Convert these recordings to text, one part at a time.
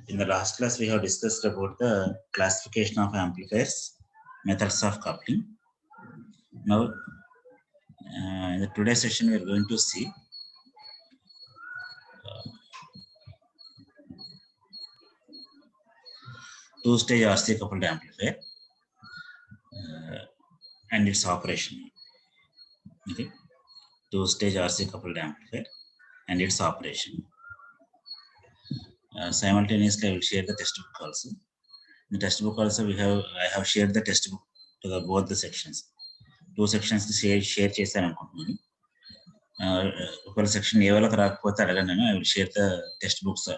In the last class, we have discussed about the classification of amplifiers, methods of coupling. Now, in the today's session, we are going to see two-stage RC coupled amplifier and its operation. Okay, two-stage RC coupled amplifier and its operation. Simultaneously, I will share the textbook also. In the textbook also, I have shared the textbook to both the sections. Two sections share చేశాను అనుకుంటున్నాను. ఒకవేళ section ఏ వాళ్ళకి రాకపోతే అడగండి, I will share the text books,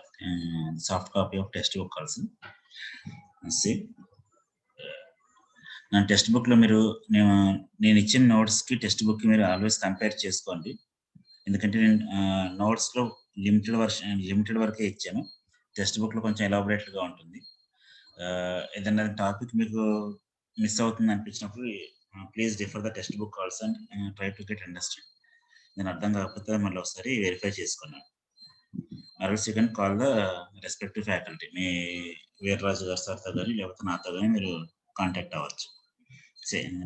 soft copy of text book also. నా text book లో మీరు నేను ఇచ్చిన నోట్స్ కి టెక్స్ట్ బుక్ కి మీరు ఆల్వేస్ కంపేర్ చేసుకోండి. ఎందుకంటే నేను నోట్స్ లో లిమిటెడ్ వరకే ఇచ్చాను. టెక్స్ట్ బుక్ లో కొంచెం ఎలాబొరేట్ గా ఉంటుంది. ఏదైనా టాపిక్ మీకు మిస్ అవుతుంది అనిపించినప్పుడు please differ the text book also and try to get understand. నేను అర్థం కాకపోతే మళ్ళీ ఒకసారి వెరిఫై చేసుకున్నాను. Or else you can call the respective faculty. మీ వీర్రాజు గారు సార్తో కానీ లేకపోతే నాతో కానీ మీరు కాంటాక్ట్ అవ్వచ్చు.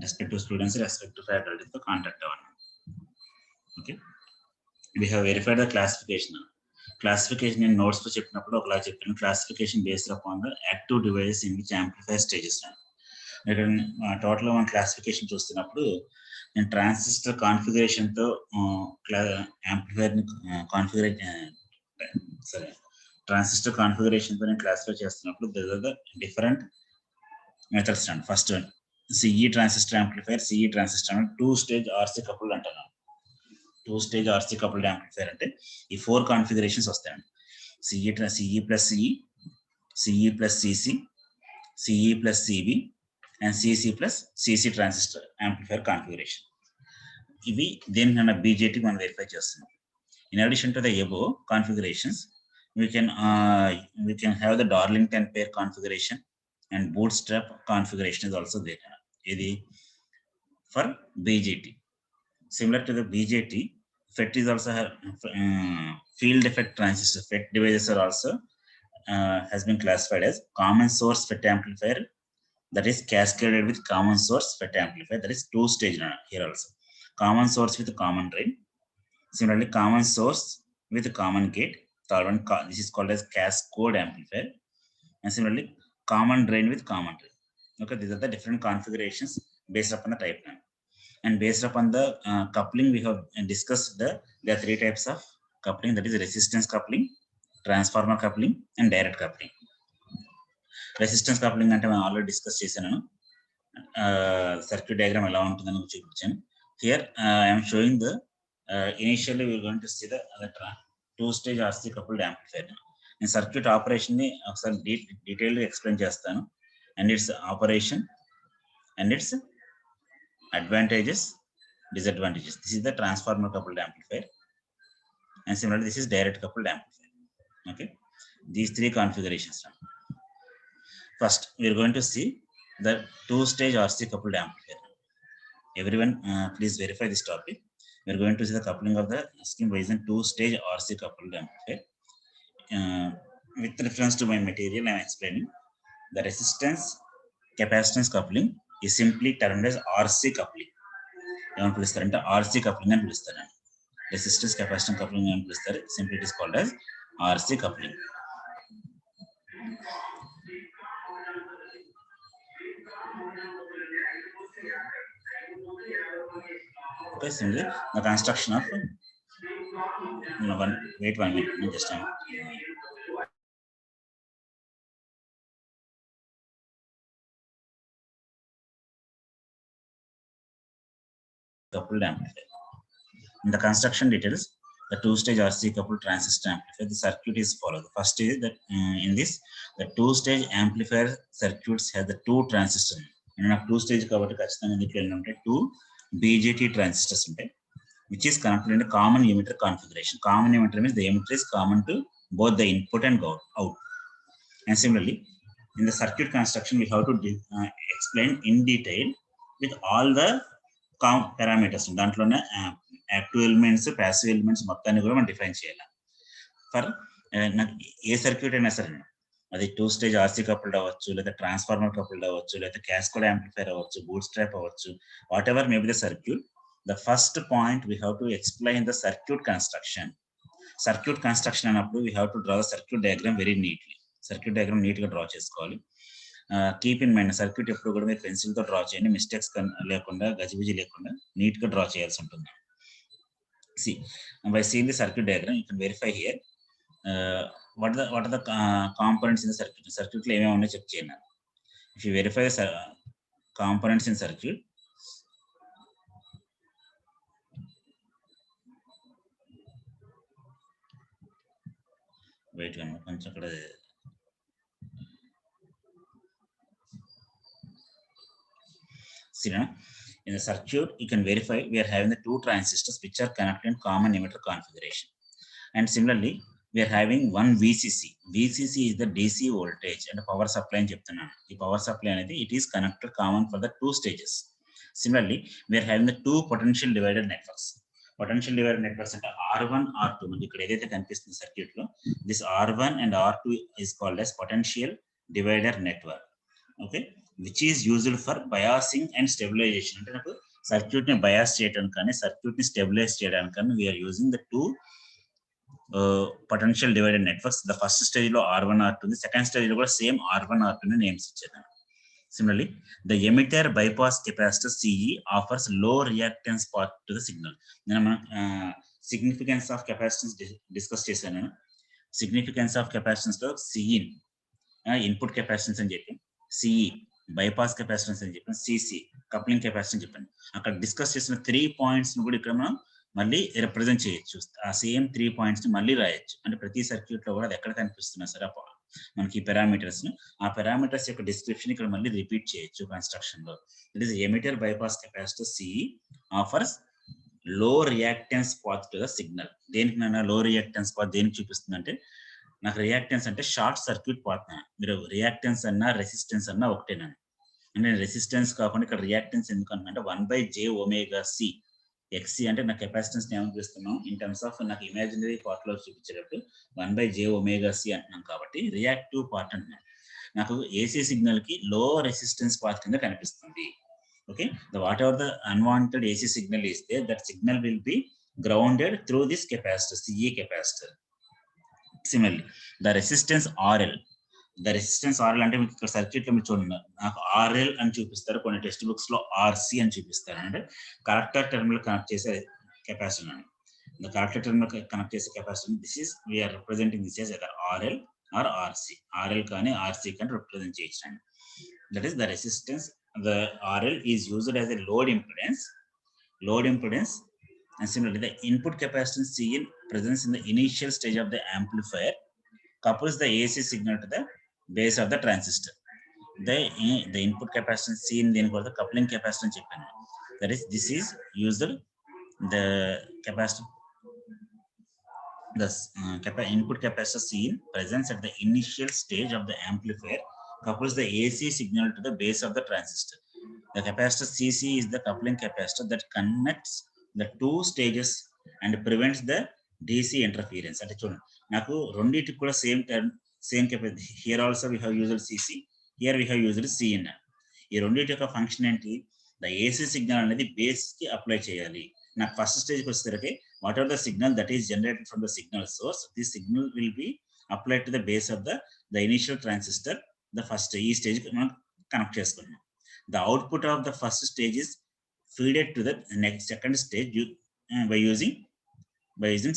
రెస్పెక్టివ్ స్టూడెంట్స్ రెస్పెక్టివ్ ఫ్యాకల్టీతో కాంటాక్ట్ అవ్వండి. Okay, we have verified the classification. Classification నేను నోట్స్ లో చెప్పినప్పుడు ఒకలా చెప్పాను. Classification based upon the active devices in which amplifier stages. ఇక్కడ టోటల్ మనం క్లాసిఫికేషన్ చూస్తున్నప్పుడు నేను ట్రాన్సిస్టర్ కాన్ఫిగరేషన్ తో యాంప్లిఫైర్ ట్రాన్సిస్టర్ కాన్ఫిగరేషన్ తో నేను క్లాసిఫై చేస్తున్నప్పుడు డిఫరెంట్ మెథడ్స్ అండి. First one CE transistor amplifier. CE transistor అంటే టూ స్టేజ్ ఆర్సీ కపుల్డ్ అంటున్నాను. Two stage RC coupled amplifier అంటే ఈ 4 కాన్ఫిగరేషన్స్ వస్తాయండి. CE plus CE, CE plus CC, CE plus CB and CC plus CC transistor amplifier configuration. ఇవి దేనికన్నా BJT మనం verify చేస్తున్నాం. In addition to the above configurations, we can have the Darlington pair configuration and bootstrap configuration is also there. ఇది for BJT. Similar to the BJT, FET is also field effect transistor. FET devices are also has been classified as common source FET amplifier that is cascaded with common source FET amplifier. That is two stage here also. Common source with common drain. Similarly, common source with common gate. Third one, this is called as cascode amplifier. And similarly, common drain with common drain. Okay, these are the different configurations based upon the type. And based upon the coupling, we have discussed there are 3 types of coupling. That is resistance coupling, transformer coupling, and direct coupling. Resistance coupling అంటే మనం already discuss చేశాను. Circuit diagram ఎలా ఉంటుందని చూపించాను. Here I'm showing the initially we're going to see the two stage RC coupled amplifier. నేను circuit operation ని ఒకసారి detail గా ఎక్స్ప్లెయిన్ చేస్తాను. And its operation and its advantages, disadvantages. This is the transformer coupled amplifier and similarly this is direct coupled amplifier. Okay, these 3 configurations. First, we are going to see the two-stage RC coupled amplifier. Everyone, please verify this topic. We are going to see the coupling of the scheme by using two-stage RC coupled amplifier. With reference to my material, I am explaining the resistance capacitance coupling is simply termed as RC coupling. RC coupling and resistance capacitance coupling and simply it is called as RC coupling. Okay, similarly, the construction of wait 1 minute, just time. Coupled amplifier. In the construction details, the two-stage RC coupled transistor amplifier, the circuit is followed. The first is that in this, the two-stage amplifier circuits have the 2 transistors. And two-stage covered two BJT transistors, which is connected in a common emitter configuration. Common emitter means the emitter is common to both the input and out. And similarly, in the circuit construction, we have to explain in detail with all the parameters. దాంట్లోనే active elements, passive elements మొత్తాన్ని కూడా మనం define చేయాలి. For నాకు ఏ circuit అయినా సరే అది 2 stage RC coupled అవ్వచ్చు, లేదా ట్రాన్స్ఫార్మర్ కపుల్డ్ అవ్వచ్చు, లేదా క్యాస్కేడ్ యాంప్లిఫైర్ అవ్వచ్చు, బూట్ స్ట్రాప్ అవ్వచ్చు, whatever may be the circuit. The first point we have to explain the circuit construction. Circuit construction అన్నప్పుడు we have to draw the circuit diagram very neatly. Circuit diagram neat గా draw చేసుకోవాలి. Keep in mind, circuit ఎప్పుడు కూడా మీరు pencil తో draw చేయండి, mistakes లేకుండా, గజిబిజి లేకుండా నీట్ గా డ్రా చేయాల్సి ఉంటుంది. See, by seeing the circuit diagram, you can verify here what are the components in the circuit. Circuit lo emem unnayo check cheyandi. If you verify the components in circuit, wait one minute, koncham akkada see na, in the circuit you can verify we are having the two transistors which are connected in common emitter configuration, and similarly we are having one VCC. VCC is the DC voltage and power supply అని చెప్తున్నాను. ఈ power supply అనేది it is connected common for the two stages. Similarly, we are having the two potential divided networks. Potential divided networks అంటే R1, R2. మనకి ఇక్కడ ఏదైతే కనిపిస్తుంది circuit లో, this R1 and R2 is called as potential divider network. Okay, which is used for biasing and stabilization. అంటే నాకు circuit ని bias చేయడానికి కానీ సర్క్యూట్ ని స్టెబిలైజ్ చేయడానికి కానీ we are using the two potential divided networks. The first stage lo R1, R2, the second stage lo kuda same R1, R2 ni names ichchadu. Similarly, the emitter bypass capacitor CE offers low reactance path to the signal. Nenu significance of capacitance discuss chesanu. Significance of capacitance lo CE input capacitance ani cheppi, CE bypass capacitance అని చెప్పాను, CC coupling capacitance అని చెప్పాను. అక్కడ discuss చేసిన 3 points ని కూడా ఇక్కడ మనం మళ్ళీ రిప్రజెంట్ చేయొచ్చు. ఆ సేమ్ 3 పాయింట్స్ ని మళ్ళీ రాయొచ్చు. అంటే ప్రతి సర్క్యూట్ లో కూడా అది ఎక్కడ కనిపిస్తున్నా సరే మనకి పారామీటర్స్ ని, ఆ పారామీటర్స్ యొక్క డిస్క్రిప్షన్ ఇక్కడ మళ్ళీ రిపీట్ చేయొచ్చు కన్స్ట్రక్షన్ లో. It is emitter bypass capacitor CE offers low reactance path to the signal. దేనికి నైనా లో రియాక్టెన్స్ పాత్ దేనికి చూపిస్తుంది అంటే, నాకు రియాక్టెన్స్ అంటే షార్ట్ సర్క్యూట్ పాత్. మీరు రియాక్టెన్స్ అన్నా రెసిస్టెన్స్ అన్నా ఒకటేనా అంటే, రెసిస్టెన్స్ కాకుండా ఇక్కడ రియాక్టెన్స్ ఎందుకు అంటే 1/jωc. XC అంటే నా కెపాసిటెన్స్ ని ఏమని పిలుస్తున్నాం ఇన్ టర్మ్స్ ఆఫ్ నాకు ఇమాజినరీ పార్ట్ లో చూపించేటప్పుడు 1/jωc అంటున్నాం కాబట్టి రియాక్టివ్ పార్ట్ అంటున్నాం. నాకు AC సిగ్నల్ కి లో రెసిస్టెన్స్ పాత్ కింద కనిపిస్తుంది. Okay, whatever the unwanted AC signal is there, that signal will be grounded through this capacitor, CE capacitor. Similarly, the resistance RL. The resistance RL అంటే మీకు ఇక్కడ circuit లో మీరు చూడండి, నాకు RL అని చూపిస్తారు, కొన్ని టెక్స్ట్ బుక్స్ లో RC అని చూపిస్తారు. అంటే కలెక్టర్ టెర్మినల్ కనెక్ట్ చేసే కెపాసిటర్ అని. The collector terminal కనెక్ట్ చేసే capacitor, this is we are representing this as either RL or RC. RL కానీ RC కానీ రిప్రజెంట్ చేయొచ్చు. That is the resistance. The RL is used as a load impedance. And similarly, the input capacitance Cin presence in the initial stage of the amplifier couples the AC signal to the base of the transistor. The input capacitance Cin then for the coupling capacitance cheppanu. That is, this is used the capacitor, the input capacitor Cin presence at the initial stage of the amplifier couples the AC signal to the base of the transistor. The capacitor CC is the coupling capacitor that connects the two stages and prevents the DC interference. అంటే చూడండి, నాకు రెండింటికి కూడా same capacity. Here also we have used CC, here we have used CN. ఈ రెండింటి యొక్క function ఏంటి, the AC signal అనేది బేస్ కి అప్లై చేయాలి. నాకు ఫస్ట్ స్టేజ్కి వచ్చేసరికి what are the signal that is generated from the signal source, this signal will be applied to the base of the initial transistor. The first ఈ stage మనం connect చేసుకున్నాం. The output of the first stage is fed to the next second stage by using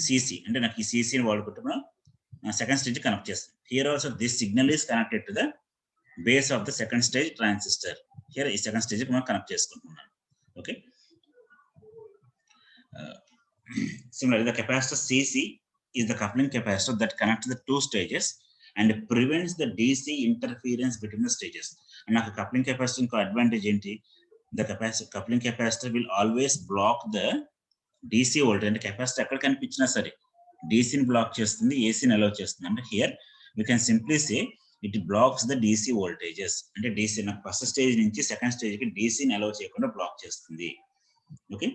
CC. అంటే నాకు ఈ CC ని వాడుకుంటున్నా second stage connect చేస్తాను. Here also this signal is connected to the base of the second stage transistor. Here ఈ second stage మనం connect చేసుకుంటున్నాను. Okay, similarly the capacitor CC is the coupling capacitor that connects the two stages and prevents the DC interference between the stages. And నాకు coupling capacitor ఇంకో advantage ఏంటి, the coupling capacitor will always block the DC voltage. అంటే capacitor ఎక్కడ కనిపించినా సరే డీసీని black చేస్తుంది, ఏసీని allow చేస్తుంది. అంటే here we can simply say it blocks the DC voltages. అంటే DC నాకు ఫస్ట్ స్టేజ్ నుంచి సెకండ్ స్టేజ్ కి డీసీని అలౌ చేయకుండా బ్లాక్ చేస్తుంది. Okay,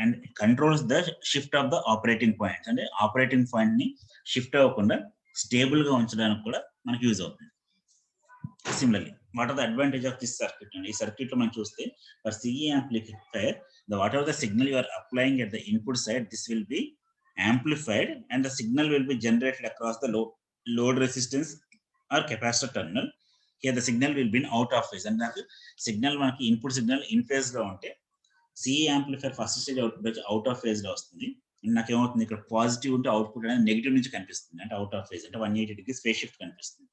and controls the shift of the operating points. అంటే ఆపరేటింగ్ పాయింట్ ని షిఫ్ట్ అవ్వకుండా స్టేబుల్ గా ఉంచడానికి కూడా మనకి యూజ్ అవుతుంది. Similarly what are the advantage of this circuit అండి? ఈ సర్క్యూట్ లో మనం చూస్తే for CE amplifier whatever the signal you are applying at the input side this will be amplified and the signal will be generated across the load resistance or capacitor terminal. Here the signal will be out of phase. And signal మనకి input signal in phase లో ఉంటే CE amplifier first stage output వచ్చి out of phase లో వస్తుంది. నాకు ఏమవుతుంది, ఇక్కడ positive ఉంటే అవుట్పుట్ అనేది నెగిటివ్ నుంచి కనిపిస్తుంది, అంటే అవుట్ ఆఫ్ ఫేజ్, అంటే 180 degrees ఫేజ్ షిఫ్ట్ కనిపిస్తుంది.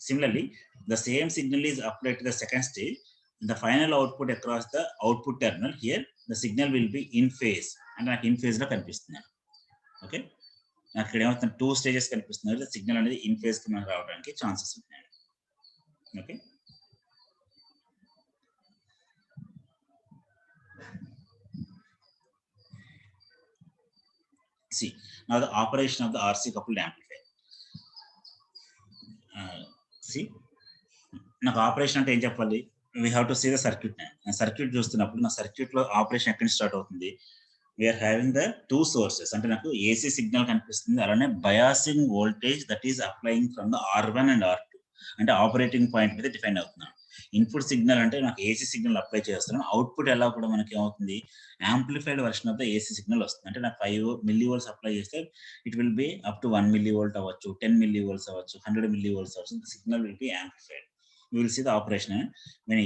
Similarly the same signal is applied to the second stage. The final output across the output terminal, here the signal will be in phase, అంటే నాకు in phase లో కనిపిస్తుంది. Okay, నాకు ఇక్కడ ఏమవుతుంది, 2 stages కనిపిస్తుంది, signal అనేది ఇన్ ఫేజ్ కి మనకు రావడానికి ఛాన్సెస్ ఉన్నాయి. Okay, see now the operation of the RC coupled amplifier. See నాకు ఆపరేషన్ అంటే ఏం చెప్పాలి, we have to see the circuit. Circuit చూస్తున్నప్పుడు నా సర్క్యూట్ లో ఆపరేషన్ ఎక్కడి నుంచి స్టార్ట్ అవుతుంది, వీఆర్ హ్యావింగ్ ద 2 sources, అంటే నాకు ఏసీ సిగ్నల్ కనిపిస్తుంది, అలానే biasing voltage that is applying from the R1 and R2, అంటే ఆపరేటింగ్ పాయింట్ మీద డిఫైన్ అవుతున్నాను. ఇన్పుట్ సిగ్నల్ అంటే నాకు ఏసీ సిగ్నల్ అప్లై చేస్తున్నాను, అవుట్పుట్ ఎలా కూడా మనకి ఏమవుతుంది, amplified version of the AC signal వస్తుంది. అంటే నాకు 5 millivolts అప్లై చేస్తే it will be up to 1 millivolt అవ్వచ్చు, 10 millivolts అవ్వచ్చు, 100 millivolts అవ్వచ్చు. The signal will be amplified. You will see the operation when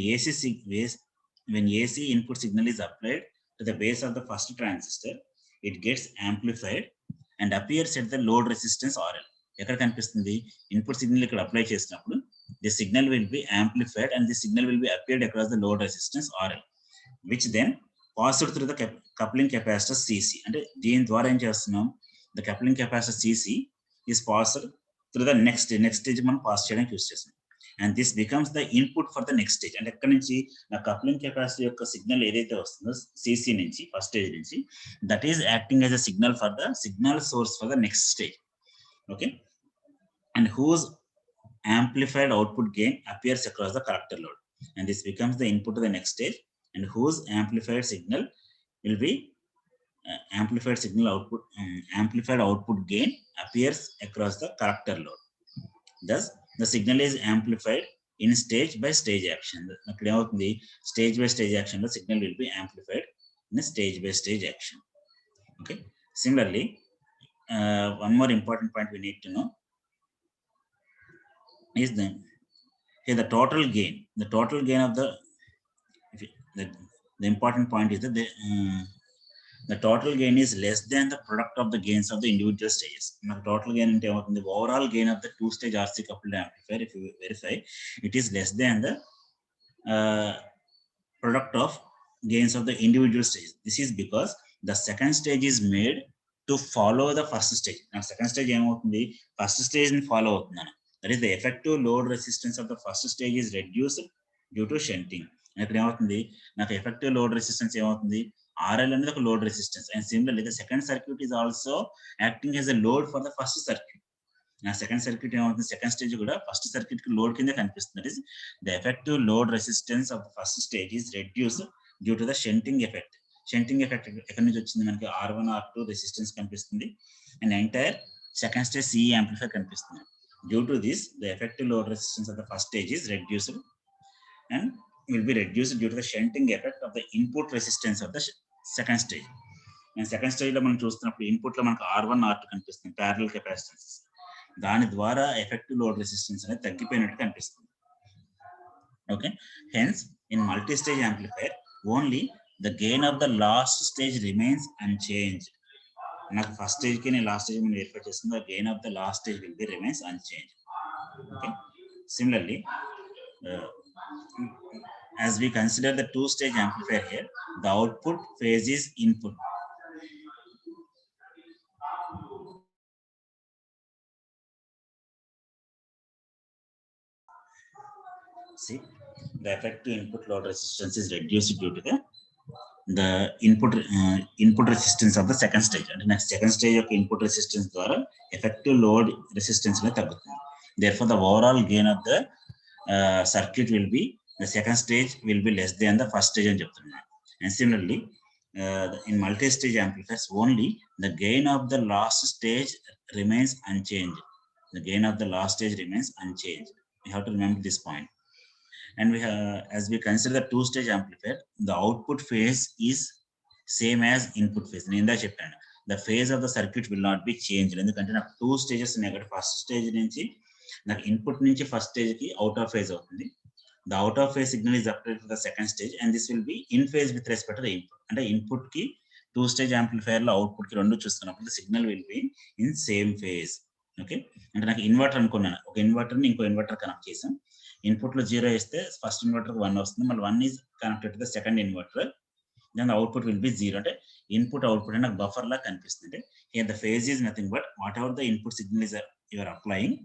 AC input signal is applied to the base of the first transistor, it gets amplified and appears at the load resistance RL. ఎక్కడ కనిపిస్తుంది, input signal ఇక్కడ apply చేసినప్పుడు the signal will be amplified and the signal will be appeared across the load resistance RL, which then passed through the coupling capacitor CC. అంటే దీని ద్వారా ఏం చేస్తున్నాం, the coupling capacitor CC is passed through the next stage మనం pass చేయడానికి use చేస్తున్నాం. And this becomes the input for the next stage. అంటే ఎక్కడ నుంచి నా కప్లింగ్ కెపాసిటీ యొక్క సిగ్నల్ ఏదైతే వస్తుందో సిసి నుంచి, ఫస్ట్ స్టేజ్ నుంచి, that is acting as a signal for the signal source for the next stage. Okay, and whose amplified output gain appears across the collector load, and this becomes the input to the next stage, and whose amplified signal will be amplified output gain appears across the collector load. Thus the signal is amplified in stage by stage action. అక్కడ ఏమవుతుంది, stage by stage action లో signal will be amplified in stage by stage action. Okay, similarly one more important point we need to know is here the total gain of the important point is that the total gain is less than the product of the gains of the individual stages. Now total gain ante the overall gain of the 2-stage RC coupled amplifier, if you verify, it is less than the product of gains of the individual stages. This is because the second stage is made to follow the first stage. Now second stage em avutundi, first stage ni follow avutundana, that is the effective load resistance of the first stage is reduced due to shunting. ఇక్కడ ఏమవుతుంది, నాకు effective load resistance ఏమవుతుంది, RL అనేది ఒక load resistance. And similarly the second circuit is also acting as a load for the first circuit. నా second circuit ఏమవుతుంది, second stage కూడా first circuit కి లోడ్ కింద కనిపిస్తుంది. That is the effective load resistance of the first stage is reduced due to the shunting effect. Shunting effect ఎక్కడి నుంచి వచ్చింది, మనకి R1 R2 రెసిస్టెన్స్ కనిపిస్తుంది, and entire second stage CE amplifier కనిపిస్తుంది. Due to this, the effective load resistance of the first stage is reduced and will be reduced due to the shunting effect of the input resistance of the second stage. And second stage లో మనం చూస్తున్నప్పుడు input లో మనకు R1 R2 కనిపిస్తుంది, parallel capacitance. దాని ద్వారా effective load resistance అనేది తగ్గిపోయినట్టు కనిపిస్తుంది. Okay, hence in multi stage amplifier only the gain of the last stage remains unchanged. నాకు ఫస్ట్ స్టేజ్ కి నేను లాస్ట్ స్టేజ్ వెరిఫై చేస్తుంది, the gain of the last stage will be remains unchanged. Okay, similarly as we consider the 2-stage amplifier here, the output phase is input. See, the effective input load resistance is reduced due to the input resistance of the second stage. And next second stage of input resistance ద్వారా effective load resistance అనేది తగ్గుతుంది. Therefore the overall gain of the circuit will be, the second stage will be less than the first stage అని చెప్తున్నాను. And similarly in multi-stage amplifiers only the gain of the last stage remains unchanged. The gain of the last stage remains unchanged. We have to remember this point. And we have, as we consider the two-stage amplifier, the output phase is same as input phase. నేను ఇందా చెప్పాను, the phase of the circuit will not be changed. ఎందుకంటే నాకు two stages ఉన్నాయి కాబట్టి first stage నుంచి నాకు input నుంచి ఫస్ట్ స్టేజ్ కి అవుట్ ఆఫ్ ఫేజ్ అవుతుంది. The out of phase signal is updated to the second stage and this will be in phase with respect to the input. అంటే input కి two stage amplifier లో output కి రెండు చూస్తున్నప్పుడు the signal will be in same phase. Okay, అంటే నాకు inverter అనుకున్నాను, ఒక ఇన్వర్టర్ ని ఇంకో ఇన్వర్టర్ కనెక్ట్ చేసాం. ఇన్పుట్ లో 0 ఇస్తే ఫస్ట్ ఇన్వర్టర్ 1 వస్తుంది, మళ్ళీ 1 is connected to the second inverter, then output will be 0. అంటే ఇన్పుట్ అవుట్పుట్ నాకు బఫర్ లా కనిపిస్తుంది. Here the phase is nothing but whatever the input signal is you are applying,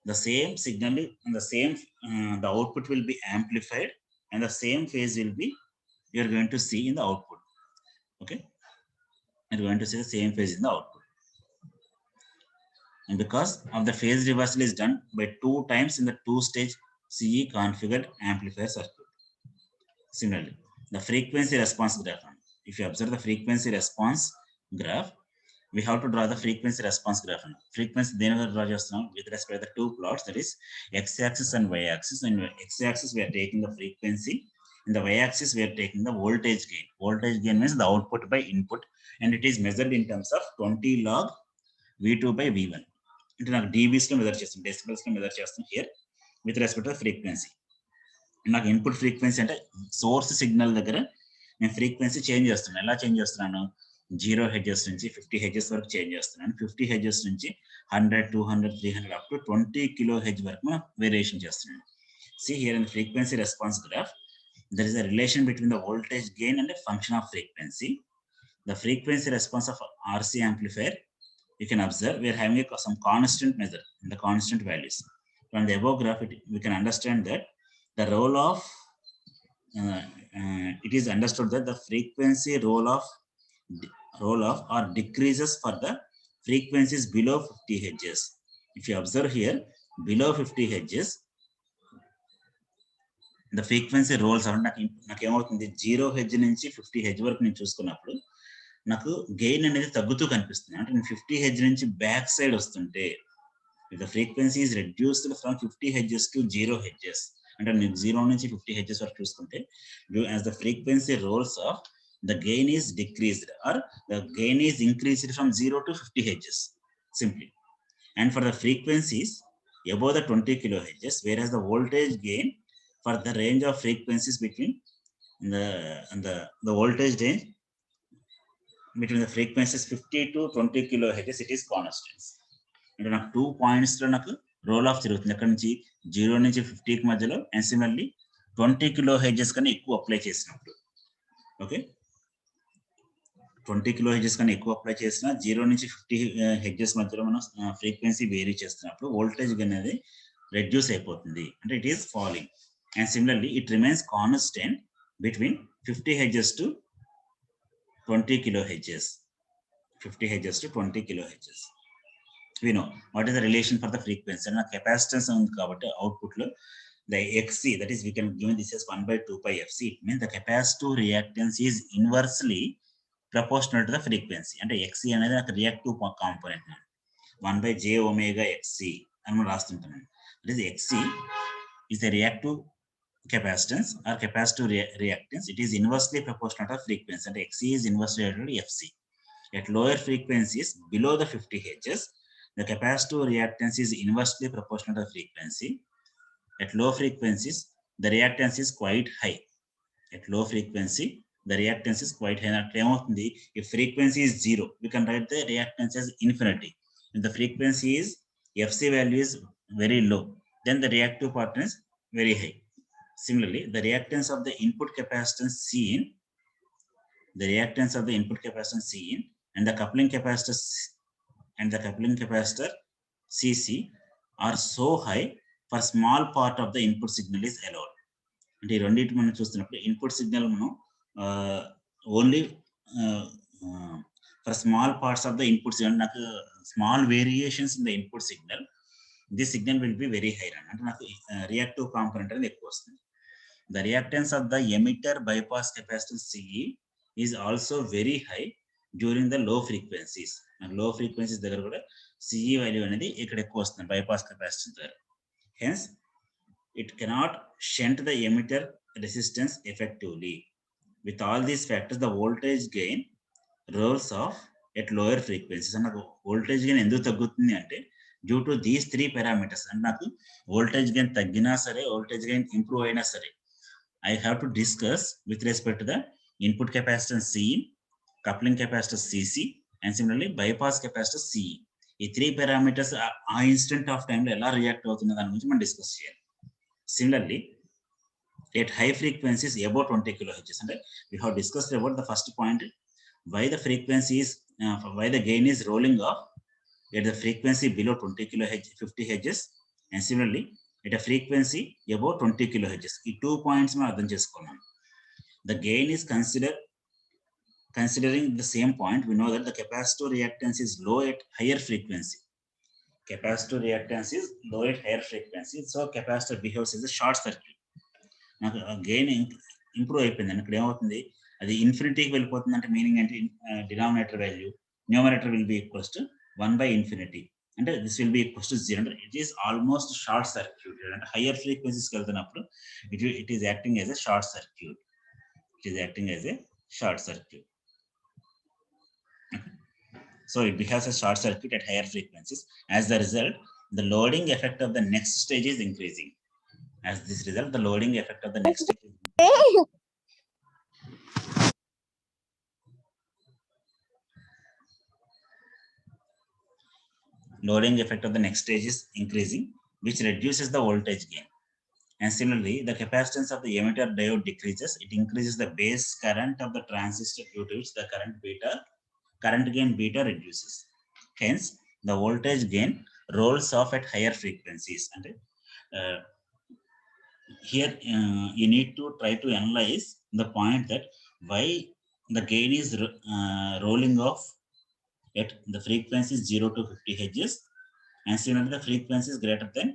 the same signal and the same the output will be amplified and the same phase will be you are going to see in the output. Okay, you're going to see the same phase in the output, and because of the phase reversal is done by 2 times in the two-stage CE configured amplifier circuit. Similarly, the frequency response graph, if you observe the frequency response graph, we have to draw the frequency response graph. Frequency then draw just now with respect to the two plots, that is x-axis and y-axis. In x-axis we are taking the frequency, in the y-axis we are taking the voltage gain. Voltage gain means the output by input, and it is measured in terms of 20 log V2 by V1. అంటే నాకు dBs లో measure చేస్తాం, decibels లో measure చేస్తాం here with respect to frequency. నాకు input frequency అంటే source signal దగ్గర నేను ఫ్రీక్వెన్సీ చేంజ్ చేస్తున్నాను. ఎలా చేంజ్ చేస్తున్నాను, 0 హెడ్జెస్ నుంచి 50 హెడ్జెస్ వరకు చేంజ్ చేస్తున్నాను. 50 హెడ్జెస్ నుంచి 100, 200, 300 అప్ టు 20 కిలో హెడ్జ్ వరకు మనం వేరియేషన్ చేస్తున్నాను. See here in the frequency response graph, there is a relation between the voltage gain and a function of frequency. The frequency response of RC amplifier, you can observe we are having some constant measure in the constant values. From the above graph, we can understand that the role of it is understood that the frequency roll off or decreases for the frequencies below 50 hertz. If you observe here, below 50 hertz, the frequency rolls out. నాకు ఏమవుతుంది, 0 hedge నుంచి 50 hedge వరకు నేను చూసుకున్నప్పుడు నాకు gain అనేది తగ్గుతూ కనిపిస్తుంది. అంటే నేను 50 హెడ్జ్ నుంచి బ్యాక్ సైడ్ వస్తుంటే the frequency is reduced from 50 hertz to 0 hertz. అంటే నేను 0 నుంచి 50 hertz వరకు చూసుకుంటే as the frequency rolls off, the gain is decreased or the gain is increased from 0 to 50 hertz simply. And for the frequencies above the 20 kilohertz, whereas the voltage gain for the range of frequencies between the voltage range between the frequencies 50 to 20 kilohertz, it is constant. అంటే నాకు 2 points లో నాకు role of జరుగుతుంది, అక్కడ నుంచి 0 నుంచి 50కి మధ్యలో, and similarly 20 kilo hedges కన్నా ఎక్కువ అప్లై చేసినప్పుడు. ఓకే, 20 కిలో హెడ్జెస్ కన్నా ఎక్కువ అప్లై చేసిన 0 నుంచి 50 హెడ్జెస్ మధ్యలో మనం ఫ్రీక్వెన్సీ వేరీ చేస్తున్నప్పుడు వోల్టేజ్ అనేది రెడ్యూస్ అయిపోతుంది, అంటే it is falling. And similarly it remains constant between 50 hertz to 20 kilo hedges. 50 hertz to 20 kilo hedges. We know what is the relation for the frequency, and capacitance ఉంది కాబట్టి output లో the XC, that is we can give this as 1/2 pi FC. It means the capacitive reactance is inversely proportional to the frequency. అంటే XC అనేది నాకు reactive component, 1/j omega XC అని మనం రాస్తుంటాం. That is XC is the reactive capacitance or capacitive reactance. It is inversely proportional to the frequency, and XC is inversely related to FC. At lower frequencies below the 50 Hz, the capacitive reactance is inversely proportional to the frequency. At low frequencies, the reactance is quite high. At low frequency, the reactance is quite high. If frequency is 0, we can write the reactance as infinity. If the frequency is FC value is very low, then the reactive part is very high. Similarly, the reactance of the input capacitance Cin, and the coupling capacitor CC are so high for small part of the input signal is allowed. అంటే ఈ రెండింటి మనం చూస్తున్నప్పుడు input signal మనం only for small parts of the input signal, నాకు small variations in the input signal, this signal will be very high. అంటే నాకు reactive component అనేది ఎక్కువ వస్తుంది. The reactance of the emitter bypass capacitance CE is also very high during the low frequencies. Low frequencies దగ్గర కూడా CE value అనేది ఇక్కడ ఎక్కువ వస్తుంది బైపాస్ కెపాసిటెన్స్ ద్వారా. Hence it cannot shunt the emitter resistance effectively. With all these factors, the voltage gain rolls off at lower frequencies. And నాకు voltage gain ఎందుకు తగ్గుతుంది అంటే due to these 3 parameters. And నాకు voltage gain తగ్గినా సరే, voltage gain improve అయినా సరే, I have to discuss with respect to the input capacitance CE, coupling capacitance CC, and similarly bypass capacitance CE. ఈ 3 parameters ఆ ఇన్స్టెంట్ ఆఫ్ టైంలో ఎలా react అవుతున్న దాని గురించి మనం డిస్కస్ చేయాలి. Similarly, at high frequencies above 20 kilohertz, and we have discussed about the first point, why the frequency is why the gain is rolling off at the frequency below 20 kilohertz, 50 hertz, and similarly at a frequency above 20 kilohertz. ఈ 2 points మనం అర్థం చేసుకున్నాం. The gain is considering the same point, we know that the capacitor reactance is low at higher frequency. Capacitor reactance is low at higher frequency, so capacitor behaves as a short circuit. నాకు gain improve అయిపోయింది. ఇక్కడ ఏమవుతుంది, అది ఇన్ఫినిటీకి వెళ్ళిపోతుంది. అంటే meaning అంటే denominator value numerator will be equals to 1/∞. అంటే this will B equals to 0. It is almost short circuit. అంటే హయ్యర్ ఫ్రీక్వెన్సీస్కి వెళ్తున్నప్పుడు it is acting as a short circuit. It is acting as a short circuit. So it behaves as short circuit at higher frequencies. As the result, the loading effect of the next stage is increasing. As this result, the loading effect of the next stage is increasing. Loading effect of the next stage is increasing, which reduces the voltage gain. And similarly, the capacitance of the emitter diode decreases. It increases the base current of the transistor, due to which the current gain beta reduces. Hence, the voltage gain rolls off at higher frequencies. And here you need to try to analyze the point that why the gain is rolling off at the frequencies 0 to 50 hertz, and similarly the frequency is greater than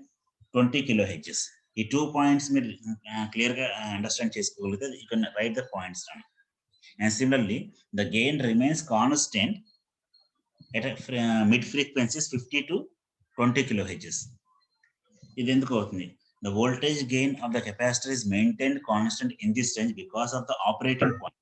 20 kilohertz. ఈ 2 points మీరు క్లియర్గా understand చేసుకోగలిగితే you can write the points down. And similarly, the gain remains constant at mid frequencies 50 to 20 kilohertz. ఇది ఎందుకు అవుతుంది? The voltage gain of the capacitor is maintained constant in this range because of the operating point.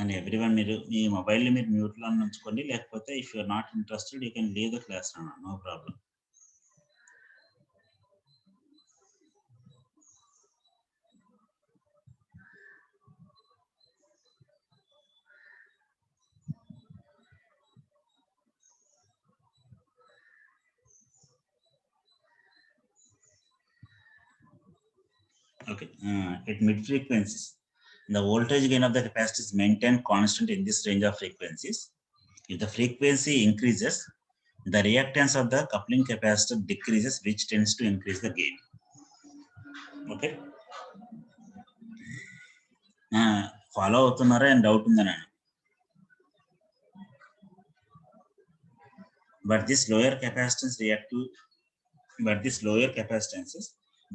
And everyone, మీరు మీ మొబైల్ని మీరు మ్యూట్లో ఉంచుకోండి, లేకపోతే if you are not interested you can leave the class, no problem. Okay, at mid frequencies, the voltage gain of the capacitor is maintained constant in this range of frequencies. If the frequency increases, the reactance of the coupling capacitor decreases, which tends to increase the gain. Okay, follow అవుతున్నారా and doubt ఉందా? But this lower capacitances,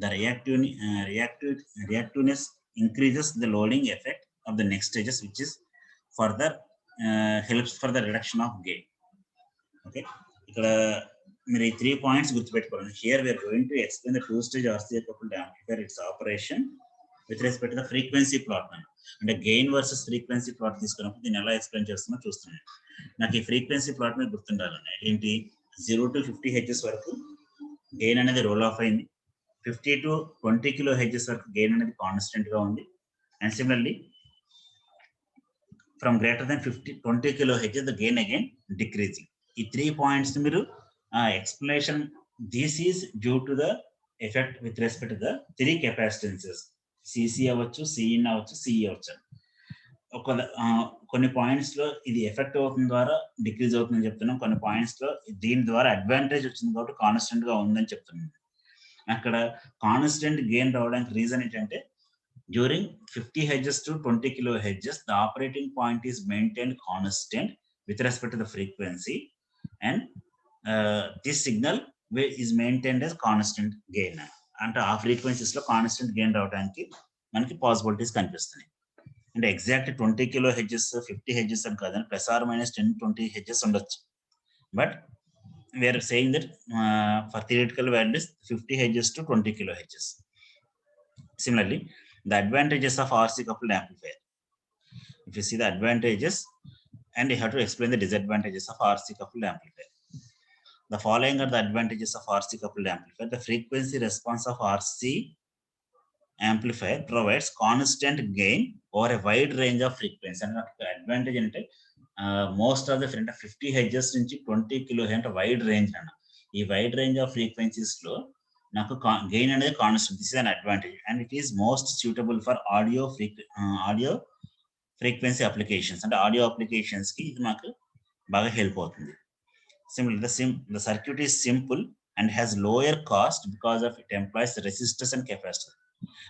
the reactiveness increases the loading effect of the next stages, which is further helps for the reduction of gain. Okay, ఇక్కడ మీరు ఈ 3 points గుర్తుపెట్టుకోండి. Here we are going to explain the two-stage RC coupled amplifier, its operation with respect to the frequency plot. అంటే gain versus frequency plot తీసుకున్నప్పుడు దీన్ని ఎలా explain చేస్తున్నా చూస్తున్నాను. నాకు ఈ ఫ్రీక్వెన్సీ ప్లాట్ మీద గుర్తుండాలండి. ఏంటి, 0 to 50 hertz వరకు గెయిన్ అనేది రోల్ ఆఫ్ అయింది. 50 to 20 kilohertz వరకు గెయిన్ అనేది కాన్స్టెంట్ గా ఉంది. And similarly from greater than 20 kilohertz the gain again decreasing. ఈ 3 points మీరు explanation, this is due to the effect with respect to the 3 capacitances, CC అవ్వచ్చు, CN అవ్వచ్చు, CE అవ్వచ్చు. ఒక కొన్ని పాయింట్స్ లో ఇది ఎఫెక్ట్ అవుతుంది ద్వారా డిక్రీజ్ అవుతుందని చెప్తున్నాం. కొన్ని పాయింట్స్ లో దీని ద్వారా అడ్వాంటేజ్ వచ్చింది కాబట్టి కాన్స్టెంట్ గా ఉందని చెప్తున్నాం. అక్కడ కాన్స్టెంట్ గెయిన్ రావడానికి రీజన్ ఏంటంటే during 50 hertz to 20 kilo hedges the operating point is maintain constant with respect to the frequency and this signal is maintained as constant gain. అంటే ఆ ఫ్రీక్వెన్సీస్ లో కాన్స్టెంట్ గెయిన్ రావడానికి మనకి పాసిబిలిటీస్ కనిపిస్తున్నాయి. అంటే exact 20 kilo hedges 50 hertz అని కాదని plus or minus 10-20 hertz ఉండొచ్చు. But we're saying that for theoretical values 50 hertz to 20 kilo hertz. Similarly, the advantages of RC coupled amplifier. If you see the advantages, and you have to explain the disadvantages of RC coupled amplifier. The following are the advantages of RC coupled amplifier. The frequency response of RC amplifier provides constant gain over a wide range of frequency. And advantage అంటే most of the 50 hedges నుంచి 20 kilo అంటే wide range అన్న. ఈ wide range of frequencies లో నాకు gain అనేది constant. This is an advantage and it is most suitable for audio frequency applications. అంటే audio applications కి ఇది మాకు బాగా హెల్ప్ అవుతుంది. Similarly, the circuit is simple and has lower cost because of it employs resistors and capacitors.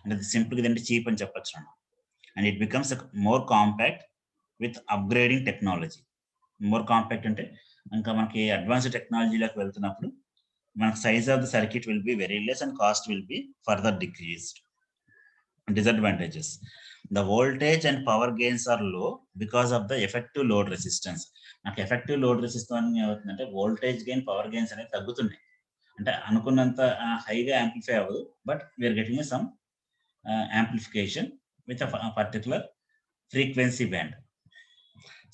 And the simple is cheap and చెప్పొచ్చు. And it becomes more compact with upgrading technology. More compact అంటే ఇంకా మనకి advanced టెక్నాలజీలోకి వెళ్తున్నప్పుడు మనకి size of the circuit will be very less and cost will be further decreased. Disadvantages: the voltage and power gains are low because of the effective load resistance. నాకు effective load resistance ఏమవుతుందంటే voltage gain power gains అనేవి తగ్గుతున్నాయి. అంటే అనుకున్నంత హైగా amplify అవ్వదు, but we're getting some amplification with particular frequency band.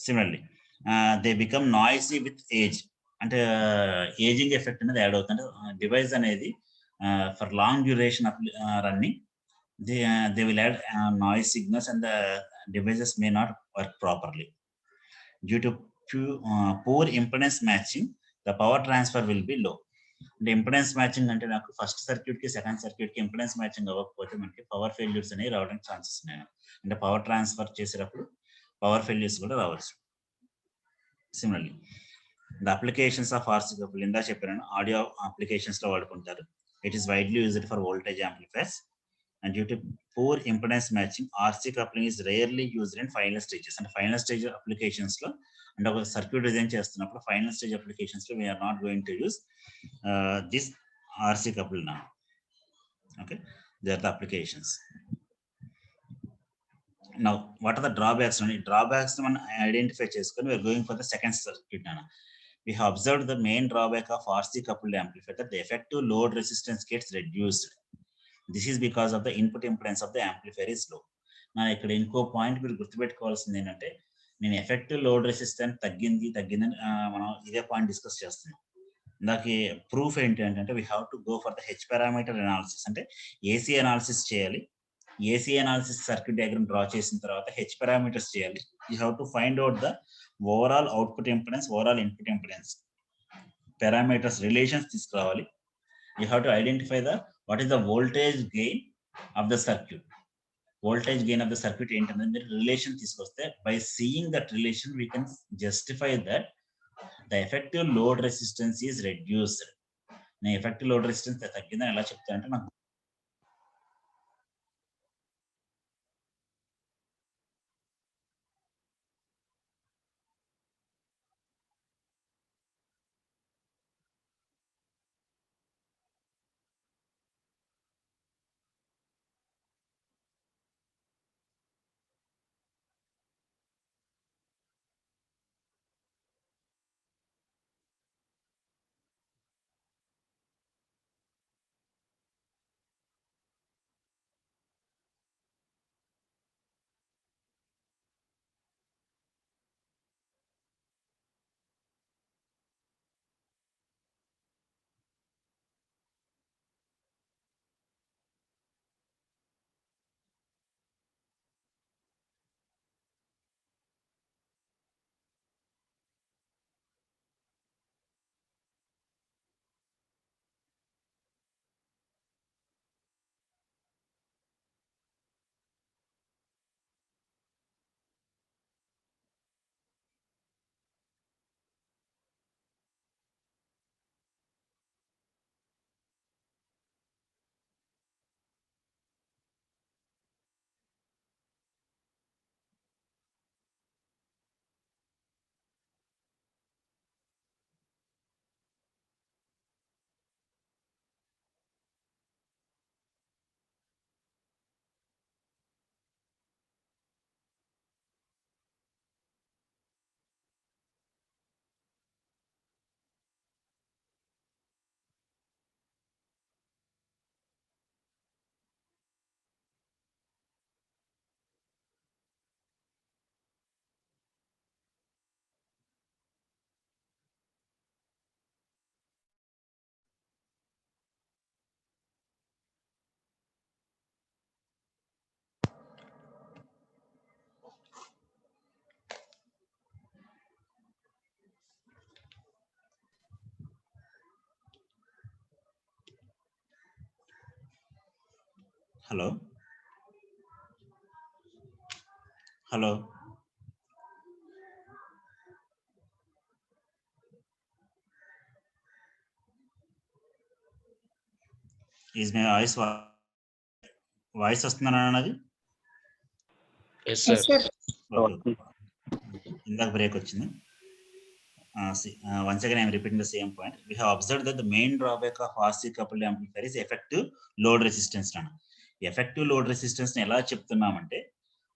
Similarly they become noisy with age. అంటే ageing effect అనేది యాడ్ అవుతుంది. డివైస్ అనేది for long duration running they will add noise signals and the devices may not work properly. Due to poor impedance matching, the power transfer will be low. అంటే impedance matching అంటే నాకు first circuit కి second circuit కి impedance matching అవ్వకపోతే మనకి power failures అనేవి రావడానికి chances ఉన్నాయి. అంటే పవర్ ట్రాన్స్ఫర్ చేసేటప్పుడు పవర్ ఫెయిల్యూర్స్ కూడా రావచ్చు. Similarly the applications of RC couple ఇందా చెప్పాను, ఆడియో అప్లికేషన్స్ లో వాడుకుంటారు. It is widely used for voltage amplifiers. And due to poor impedance matching, RC coupling is rarely used in final stages. And final stage applications lo and our circuit design chestunnappudu final stage applications lo we are not going to use this RC couple now. Okay, they are the applications. Now what are the drawbacks? Drawbacks man identify cheskoni we are going for the second circuit now. We have observed the main drawback of RC coupled amplifier that the effective load resistance gets reduced. This is because of the input impedance of the amplifier is low. నా ఇక్కడ ఇంకో point మీరు గుర్తుపెట్టుకోవాల్సింది ఏంటంటే నేను effective load resistance తగ్గిందని మనం ఇదే పాయింట్ డిస్కస్ చేస్తున్నాం. దానికి ప్రూఫ్ ఏంటి అంటే we have to go for the H parameter analysis. అంటే ఏసీ అనాలిసిస్ చేయాలి. AC analysis circuit diagram draw చేసిన తర్వాత హెచ్ పారామీటర్స్ చేయాలి. You have to find out the overall output impedance, overall input impedance parameters relations తీసుకురావాలి. You have to identify what is the voltage gain of the circuit. Voltage gain of the circuit ఏంటంటే relation తీసుకొస్తే by seeing that relation we can justify that the effective load resistance is reduced. నేను effective load resistance తగ్గిందని ఎలా చెప్తానంటే నాకు Hello. Hello. Is my voice వస్తుందన్నా అన్నది? Yes, sir. Okay. ఇందాక break వచ్చింది. Once again, I am repeating the same point. We have observed that the main drawback of RC coupled amplifier is effective load resistance. Effective load resistance ni ela cheptunnamante,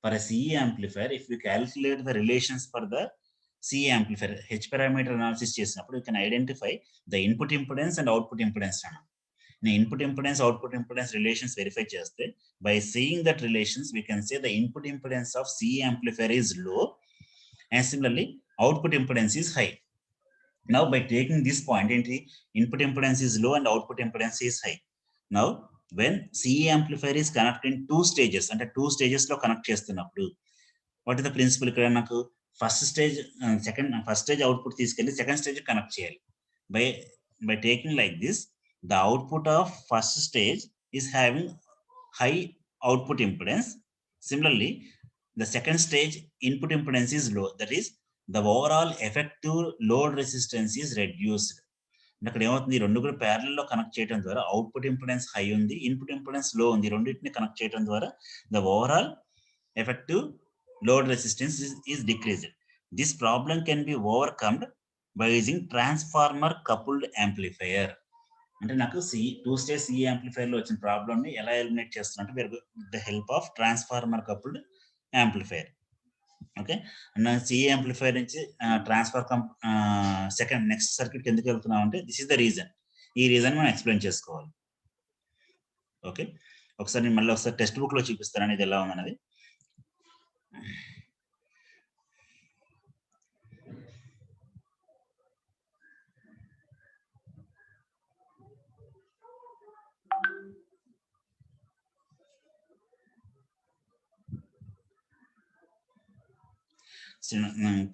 for a CE amplifier, if we calculate the relations for the CE amplifier, H parameter analysis చేసినప్పుడు you can identify the input impedance and output impedance. Input impedance output impedance relations verify చేస్తే, by seeing that relations we can say the input impedance of CE amplifier is low and similarly output impedance is high. Now by taking this point, input impedance is low and output impedance is high. Now when CE amplifier is connected in two stages, అంటే two stages లో connect చేస్తున్నప్పుడు, what is the principle? ఇక్కడ నాకు first stage first stage output తీసుకెళ్ళి second stage connect చేయాలి. by taking like this, the output of first stage is having high output impedance. Similarly, the second stage input impedance is low, that is the overall effective load resistance is reduced. అక్కడ ఏమవుతుంది, రెండు కూడా parallel లో connect చేయడం ద్వారా output impedance high ఉంది, input impedance లో ఉంది. రెండింటిని కనెక్ట్ చేయడం ద్వారా the overall effective load resistance is decreased. This problem can be overcome by using transformer coupled amplifier. అంటే నాకు టూ స్టేజ్ CE amplifier లో వచ్చిన ప్రాబ్లమ్ ని ఎలా ఎలిమినేట్ చేస్తున్నట్టు with the help of transformer coupled amplifier. Okay, CE amplifier నుంచి transfer second next circuit ఎందుకు వెళ్తున్నాం అంటే దిస్ ఇస్ ద రీజన్. ఈ రీజన్ మనం ఎక్స్ప్లెయిన్ చేసుకోవాలి. ఓకే, ఒకసారి నేను మళ్ళీ ఒకసారి టెక్స్ట్ బుక్ లో చూపిస్తాను ఇది ఎలా ఉందన్నది.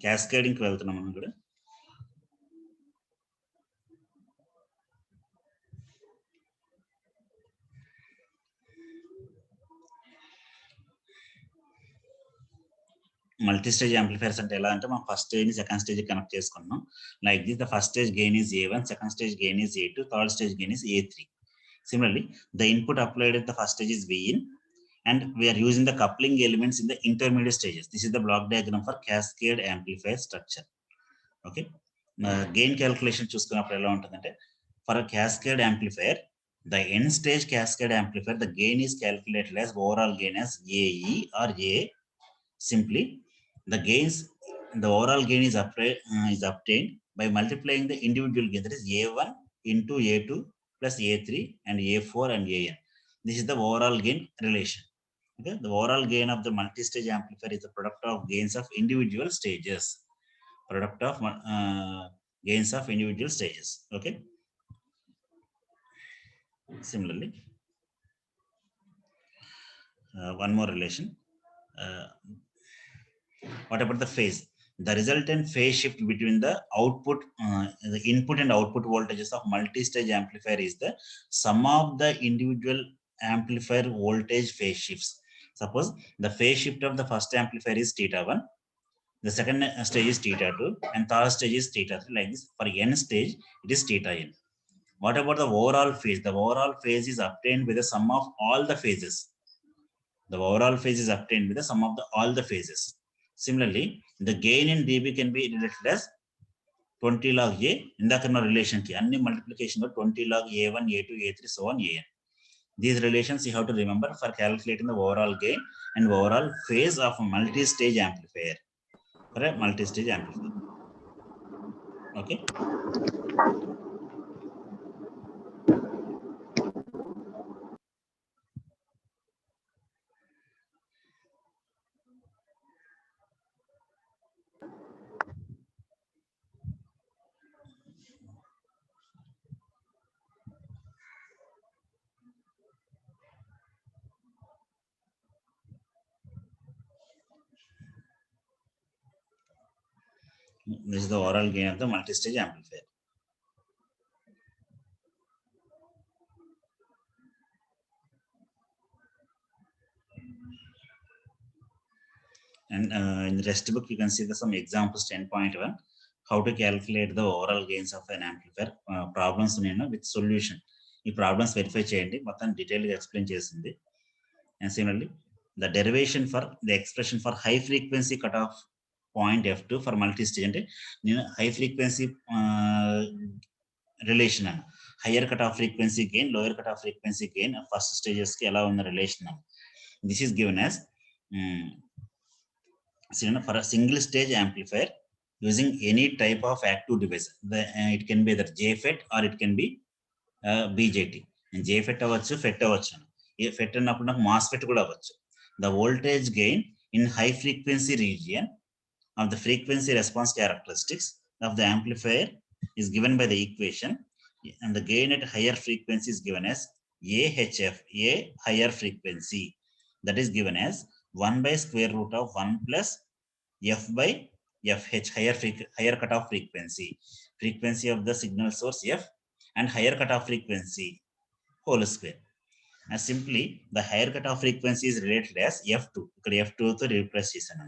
క్యాస్కేడింగ్కి వెళ్తున్నాం మనం కూడా. మల్టీ స్టేజ్ యాంప్లిఫైర్స్ అంటే ఎలా అంటే మనం first stage second stage connect చేసుకున్నాం. Like this, the first stage gain is A1, second stage gain is A2, third stage gain is A3. Similarly, the input applied at the first stage is Vin, and we are using the coupling elements in the intermediate stages. This is the block diagram for cascade amplifier structure. Okay, gain calculation చూసుకున్నప్పుడు ఎలా ఉంటుందంటే, for a cascade amplifier, the end stage cascade amplifier, the gain is calculated as overall gain as AE or A. Simply, the gains, the overall gain is obtained by multiplying the individual gain, that is A1 into A2 plus A3 and A4 and AN. This is the overall gain relation. Okay, the overall gain of the multi-stage amplifier is the product of gains of individual stages. Product of gains of individual stages. Okay. Similarly, one more relation. What about the phase? The resultant phase shift between the output, the input and output voltages of multi-stage amplifier is the sum of the individual amplifier voltage phase shifts. Suppose the phase shift of the first amplifier is θ1, the second stage is θ2, and third stage is θ3. Like this, for n stage it is θn. What about the overall phase? The overall phase is obtained with the sum of all the phases. The overall phase is obtained with the sum of all the phases. Similarly, the gain in dB can be related as 20 log A. ఇందాకన్న relation కి అన్ని multiplication లో 20 log A1, A2, A3, so on AN. These relations you have to remember for calculating the overall gain and overall phase of a multi-stage amplifier. For a multi-stage amplifier. Okay. This is the overall gain of the multi-stage amplifier. And in the rest book, you can see some examples 10.1, how to calculate the overall gains of an amplifier. Problems with solution. ఈ problems verify చేయండి, మొత్తం డీటెయిల్గా explain చేసింది. And similarly the derivation for the expression for high frequency cut off point F2 for multi stage. అంటే నేను high frequency relation అన్న, higher cut off frequency gain, lower cut off frequency gain first stages కి ఎలా ఉన్న relation అన్న. This is given as for a single stage amplifier using any type of active device. It can be either JFET or it can be BJT. And JFET avachchu, FET avachchu. FET annappudu naku MOSFET kuda avachchu. The voltage gain in high frequency region of the frequency response characteristics of the amplifier is given by the equation, and the gain at higher frequency is given as AHF, a higher frequency, that is given as 1 by square root of 1 plus F by FH, higher cutoff frequency of the signal source F, and higher cutoff frequency whole square. And simply the higher cutoff frequency is related as F2. F2 to replace chesanu,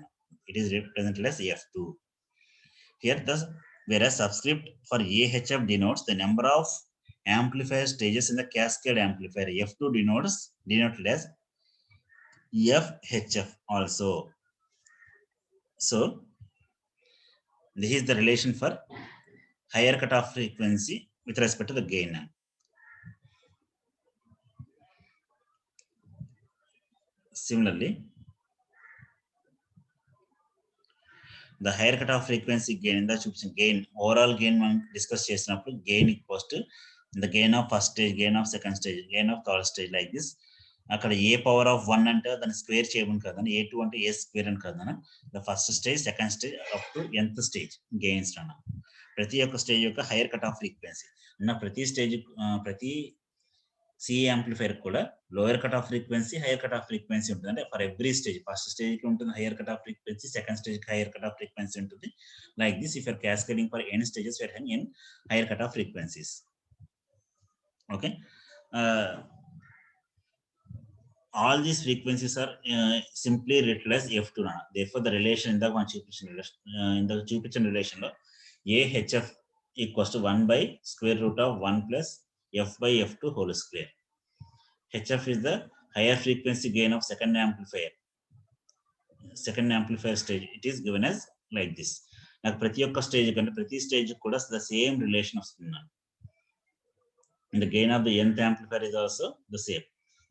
it is represented as F2 here. Thus, whereas subscript for AHF denotes the number of amplifier stages in the cascade amplifier, F2 denoted as FHF also. So this is the relation for higher cutoff frequency with respect to the gain. Similarly, the higher cutoff frequency gain in the gain, overall gain మనం discuss చేసినప్పుడు gain equals to the gain of first stage, gain of second stage, gain of third stage, like this. అక్కడ ఏ power of 1 అంటే దాన్ని square చేయమని కదా, A2 అంటే ఏ square అని కదా. The first stage, second stage up to nth stage gains అన్న. ప్రతి ఒక్క స్టేజ్ యొక్క హైయర్ కట్ ఆఫ్ ఫ్రీక్వెన్సీ అన్న, ప్రతి స్టేజ్ ప్రతి సిఏ యాంప్లిఫైర్ కూడా lower cut off frequency, hire cut off frequency ఉంటుంది. అంటే for every stage, first stage కి ఉంటుంది hire cut off frequency, second stage కి హైయర్ కట్ ఆఫ్ ఫ్రీక్వెన్సీ ఉంటుంది. Like this, if you're cascading for n stages, we are having n higher cut off frequencies. Okay. All these frequencies are simply written as F2. Therefore, the relation in the చూపించిన relation లో AHF equals to 1 by square root of 1 plus F by F2 whole square. HF is the higher frequency gain of second amplifier stage. It is given as like this. నాకు ప్రతి ఒక్క stage కంటే ప్రతి stage కూడా the same relation వస్తుంది. The gain of the nth amplifier is also the same.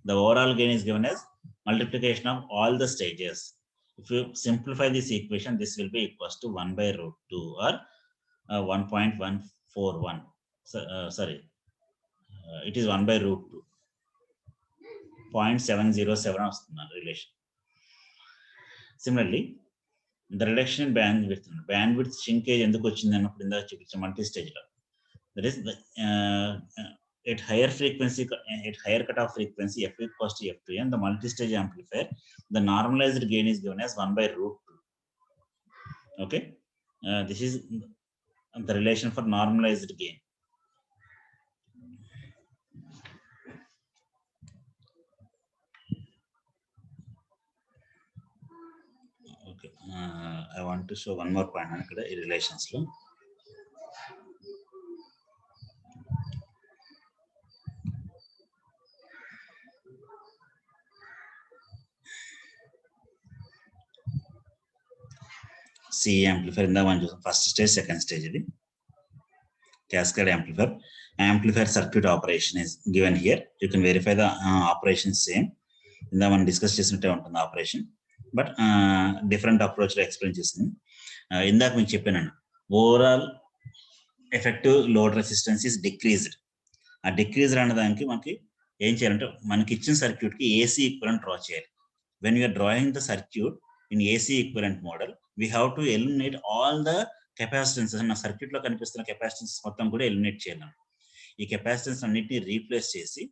The overall gain is given as multiplication of all the stages. If you simplify this equation, this will be equals to 1 by root 2 or 1.141. It is 1 by root 2. 0.707 వస్తుంది relation. Similarly, the reduction in bandwidth shrinkage ఎందుకు వచ్చింది అన్నప్పుడు ఇందాక చూపించాం multi stage లో. That is the at higher frequency, at higher cutoff frequency, F equals to F2, and the multi-stage amplifier, the normalized gain is given as 1 by root 2. Okay, this is the relation for normalized gain. Okay, I want to show one more point here in relations lo. CE amplifier in the one first stage, second stage, cascade amplifier circuit operation is given here. You can verify the operation same. In the one discuss చేసినట్టే ఉంటుంది operation, but different approach లో explain చేసింది. ఇందాక మీకు చెప్పాను, overall effective load resistance is decreased. ఆ decreased అనే దానికి మనకి ఏం చేయాలంటే, మనకి ఇచ్చిన సర్క్యూట్ కి ఏసీ ఈక్వలెంట్ డ్రా చేయాలి. When you're drawing the circuit in AC equivalent model, we have to eliminate all the capacitances. అన్న సర్క్యూట్ లో కనిపిస్తున్న కెపాసిటెన్స్ మొత్తం కూడా ఎలిమినేట్ చేయాలి. ఈ కెపాసిటెన్స్ అన్నిటిని రీప్లేస్ చేసి,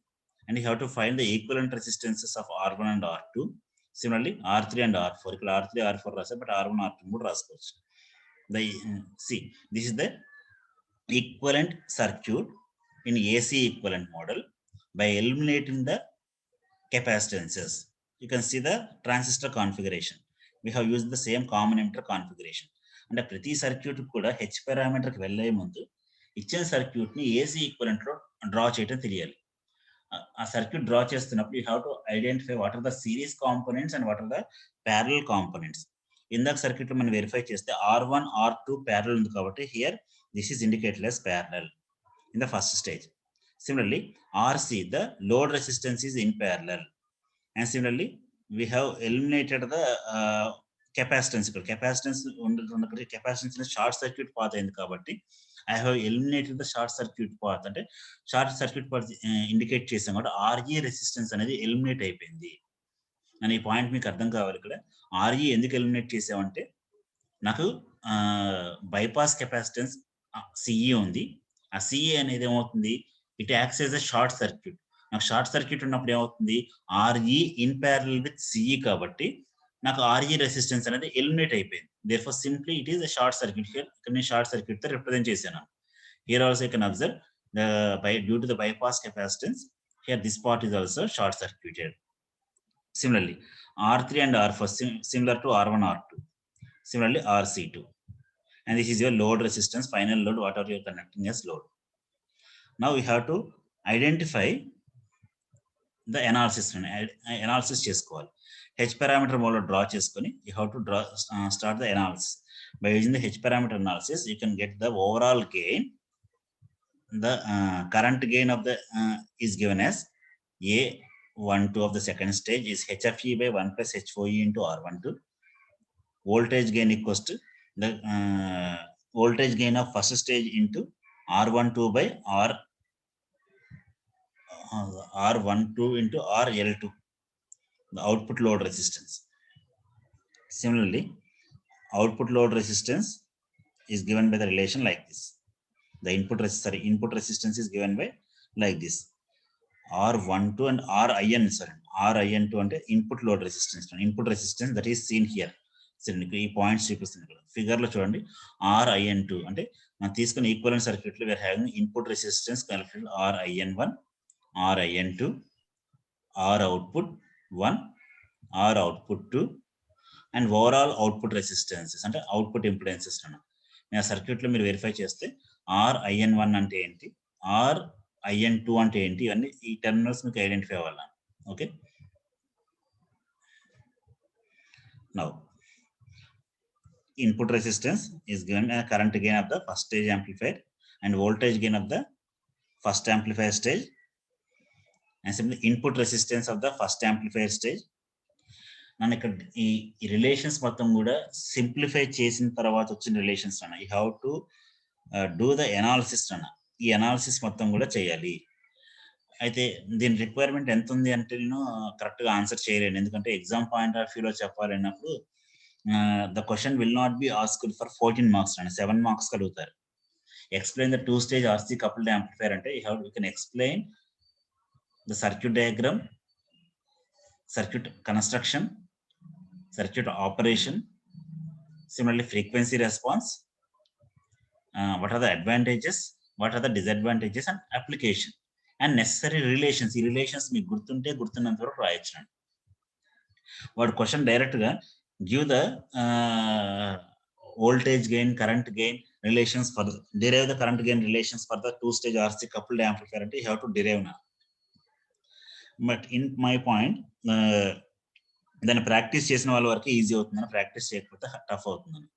and you have to find the equivalent resistances of R1 and R2. Similarly, R3 and R4. ఇక్కడ R3, R4 రాశారు, but R1, R2 కూడా రాసుకోవచ్చు. See, this is the equivalent circuit in AC equivalent model. By eliminating the capacitances, you can see the transistor configuration. we have used the same common emitter configuration. అంటే ప్రతి circuit కూడా H పారామీటర్కి వెళ్ళే ముందు ఇచ్చిన circuit ని AC equivalent లో draw చేయడం తెలియాలి. ఆ సర్క్యూట్ డ్రా చేస్తున్నప్పుడు you have to identify what are the series components and what are the parallel components. ఇందాక సర్క్యూట్ లో మనం వెరిఫై చేస్తే R1 R2 ప్యారలల్ ఉంది కాబట్టి here this is indicated as parallel in the first stage. Similarly, RC, the load resistance is in parallel. And similarly, we have eliminated the capacitance. Capacitance short circuit path అయింది కాబట్టి I have eliminated the short circuit path. అంటే short circuit path indicate చేసాం కాబట్టి RE resistance అనేది eliminate అయిపోయింది అని. ఈ point మీకు అర్థం కావాలి. ఇక్కడ RE ఎందుకు ఎలిమినేట్ చేసామంటే నాకు బైపాస్ కెపాసిటెన్స్ CE ఉంది. ఆ CE అనేది ఏమవుతుంది, it acts as a short circuit. నాకు షార్ట్ సర్క్యూట్ ఉన్నప్పుడు ఏమవుతుంది, RE in parallel with CE కాబట్టి నాకు RE రెసిస్టెన్స్ అనేది ఎలిమినేట్ అయిపోయింది. Therefore simply it is a short circuit. Here ఇక్కడ నేను షార్ట్ సర్క్యూట్ తో రిప్రజెంట్ చేశాను. Here also you can observe due to the bypass capacitance here this part is also short circuited. Similarly, R3 and R4 similar to R1 R2. Similarly, RC2. And this is your load resistance, final load, whatever you are connecting as load. Now we have to identify the analysis చేసుకోవాలి. H parameter model draw చేసుకొని you have to start the analysis. By using the H parameter analysis, you can get the overall gain. The current gain of the is given as A12 of the second stage is HFE by 1 plus H4E into R12. Voltage gain equals to the voltage gain of first stage into R12 by R12 into RL2, the output load resistance. Similarly, output load resistance is given by the relation like this. The input resistance is given by like this. R12 and RIN2 అంటే input load resistance. Input resistance that is seen here. ఈ points చూపిస్తుంది figure లో చూడండి. RIN2 అంటే మనం తీసుకున్న equivalent circuit లో we're having input resistance connected RIN1, RIN2, R output 1, R output 2 and overall output resistances అంటే అవుట్పుట్ ఇంపిడెన్సెస్ అన్న. నేను సర్క్యూట్ లో మీరు వెరిఫై చేస్తే RIN1 అంటే ఏంటి, RIN2 అంటే ఏంటి, ఇవన్నీ ఈ టెర్మినల్స్ మీకు ఐడెంటిఫై అవ్వాలి. Okay, now input resistance is given a current gain of the first stage amplifier and voltage gain of the first amplifier stage, and simply input resistance of the first amplifier stage. నన్ను ఇక్కడ ఈ relations మొత్తం కూడా simplify చేసిన తర్వాత వచ్చిన relations అన్న. You have to do the analysis అన్న. ఈ ఎనాలిసిస్ మొత్తం కూడా చేయాలి. అయితే దీని రిక్వైర్మెంట్ ఎంత ఉంది అంటే నేను కరెక్ట్ గా ఆన్సర్ చేయలేను, ఎందుకంటే ఎగ్జామ్ పాయింట్ ఆఫ్ వ్యూలో చెప్పాలన్నప్పుడు the question will not be asked for 14 marks and 7 marks అడుగుతారు. Explain the two stage RC coupled amplifier అంటే you can explain the circuit diagram, circuit construction, circuit operation, similarly frequency response, what are the advantages, what are the disadvantages and application and necessary relations. ఈ relations మీకు గుర్తున్నంత వరకు రాయొచ్చు. వాడు question direct గా give the voltage gain, current gain relations for derive the current gain relations for the two stage RC coupled amplifier అంటే you have to derive now. But in my point, దాన్ని practice చేసిన వాళ్ళ వరకు easy అవుతుందని, practice చేయకపోతే tough అవుతుందని.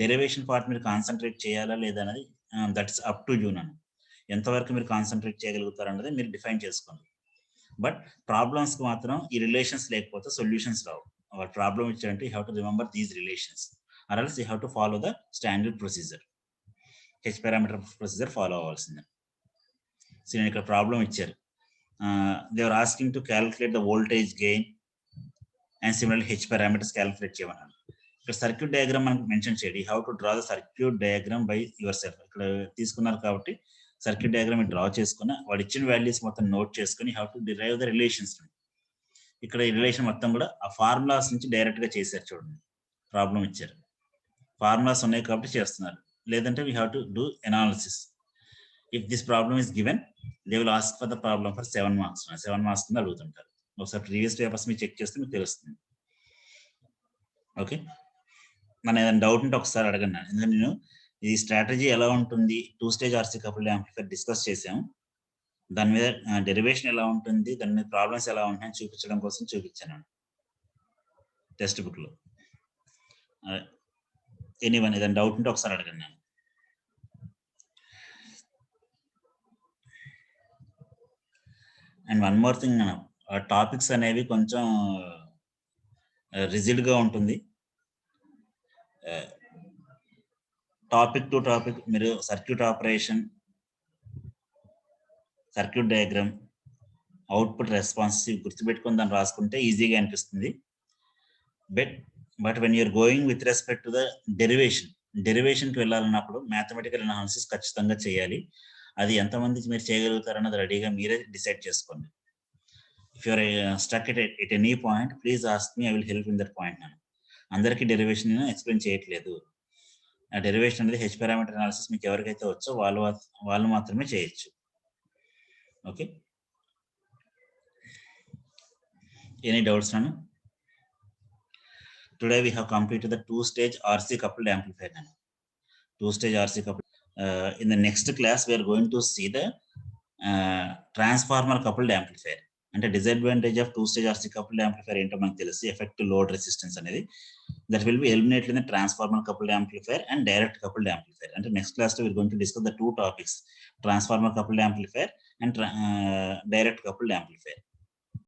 Derivation part మీరు concentrate చేయాలా లేదా అనేది దట్స్ అప్ టు యూ. నన్ను ఎంతవరకు మీరు కాన్సన్ట్రేట్ చేయగలుగుతారు అన్నది మీరు డిఫైన్ చేసుకోండి. బట్ ప్రాబ్లమ్స్ కి మాత్రం ఈ రిలేషన్స్ లేకపోతే సొల్యూషన్స్ రావు. Our problem ఇచ్చారంటే you have to remember these relations or else you have to follow the standard procedure. H parameter procedure follow అవ్వాల్సిందే. సో నేను ఇక్కడ ప్రాబ్లం ఇచ్చారు. they are asking to calculate the voltage gain and similarly H parameters calculate చేయమన్నారు. ఇక్కడ circuit diagram మనకు mention చేయండి. you have to draw the circuit diagram by yourself. ఇక్కడ తీసుకున్నారు కాబట్టి సర్క్యూట్ డయాగ్రామ్ డ్రా చేసుకుని వాడు ఇచ్చిన వాల్యూస్ మొత్తం నోట్ చేసుకుని you have to derive the relations. ఇక్కడ ఈ రిలేషన్ మొత్తం కూడా ఆ ఫార్ములాస్ నుంచి డైరెక్ట్ గా చేశారు. చూడండి, ప్రాబ్లం ఇచ్చారు, ఫార్ములాస్ ఉన్నాయి కాబట్టి చేస్తున్నారు. లేదంటే we have to do analysis. If this problem is given they will ask for the problem for 7 marks. 7 marks కింద అడుగుతుంటారు. ఒకసారి ప్రీవియస్ పేపర్స్ మీరు చెక్ చేస్తే మీకు తెలుస్తుంది. ఓకే, మనం ఏదైనా డౌట్ ఉంటే ఒకసారి అడగండి. ఎందుకంటే నేను ఈ స్ట్రాటజీ ఎలా ఉంటుంది, 2 stage RC coupled amplifier discuss చేసాము. దాని మీద డెరివేషన్ ఎలా ఉంటుంది, దాని మీద ప్రాబ్లమ్స్ ఎలా ఉంటాయని చూపించడం కోసం చూపించాను టెక్స్ట్ బుక్ లో. ఎనీవన్ ఏదైనా డౌట్ ఉంటే ఒకసారి అడగండి నేను. And one more thing, topics అనేవి కొంచెం రిజిడ్ గా ఉంటుంది. టాపిక్ టు టాపిక్ మీరు circuit operation, circuit diagram, output response గుర్తుపెట్టుకొని దాన్ని రాసుకుంటే ఈజీగా అనిపిస్తుంది. But when you're going with respect to the డెరివేషన్కి వెళ్ళాలన్నప్పుడు మ్యాథమెటికల్ అనాలిసిస్ ఖచ్చితంగా చేయాలి. అది ఎంతమంది మీరు చేయగలుగుతారన్నది రెడీగా మీరే డిసైడ్ చేసుకోండి. If you're stuck at any point, please ask me, I will help in that point. నేను అందరికీ డెరివేషన్ ఎక్స్ప్లెయిన్ చేయట్లేదు. ఆ డెరివేషన్ అనేది హెచ్ పారామీటర్ అనాలిసిస్ మీకు ఎవరికైతే వచ్చో వాళ్ళు మాత్రమే చేయొచ్చు. ఓకే, ఎనీ డౌట్స్ నన్ను? Today we have completed the 2-stage RC coupled amplifier. 2-stage RC coupled. In the next class, we are going to see the transformer coupled amplifier. And the disadvantage of 2-stage RC coupled amplifier into manaki telusu, effect to load resistance anedi that will be eliminated in the transformer coupled amplifier and direct coupled amplifier. And the next class we are going to discuss the two topics: transformer coupled amplifier and direct coupled amplifier.